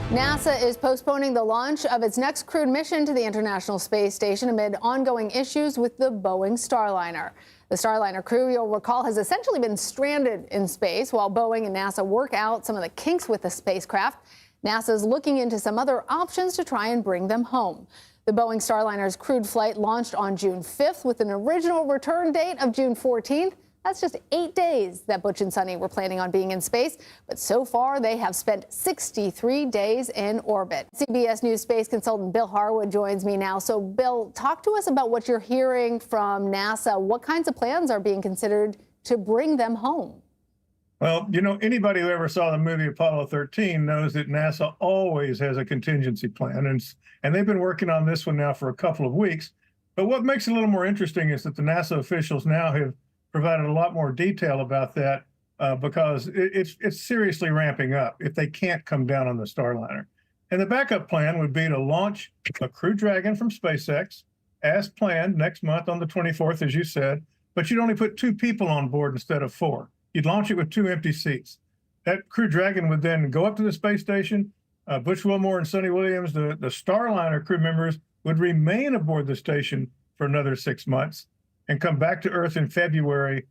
NASA is postponing the launch of its next crewed mission to the International Space Station amid ongoing issues with the Boeing Starliner. The Starliner crew, you'll recall, has essentially been stranded in space while Boeing and NASA work out some of the kinks with the spacecraft. NASA is looking into some other options to try and bring them home. The Boeing Starliner's crewed flight launched on June 5th with an original return date of June 14th. That's just 8 days that Butch and Sunny were planning on being in space, but so far they have spent 63 days in orbit. CBS News space consultant Bill Harwood joins me now. So, Bill, talk to us about what you're hearing from NASA. What kinds of plans are being considered to bring them home? Well, anybody who ever saw the movie Apollo 13 knows that NASA always has a contingency plan, and they've been working on this one now for a couple of weeks. But what makes it a little more interesting is that the NASA officials now have provided a lot more detail about that because it's seriously ramping up if they can't come down on the Starliner. And the backup plan would be to launch a Crew Dragon from SpaceX as planned next month on the 24th, as you said, but you'd only put 2 people on board instead of 4. You'd launch it with 2 empty seats. That Crew Dragon would then go up to the space station. Butch Wilmore and Sonny Williams, the Starliner crew members, would remain aboard the station for another 6 months and come back to Earth in February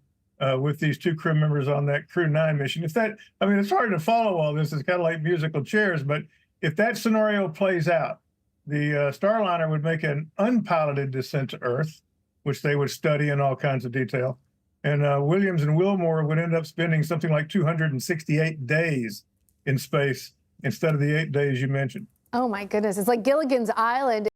with these 2 crew members on that Crew 9 mission. It's hard to follow all this. It's kind of like musical chairs, but if that scenario plays out, the Starliner would make an unpiloted descent to Earth, which they would study in all kinds of detail. And Williams and Wilmore would end up spending something like 268 days in space instead of the 8 days you mentioned. Oh, my goodness. It's like Gilligan's Island.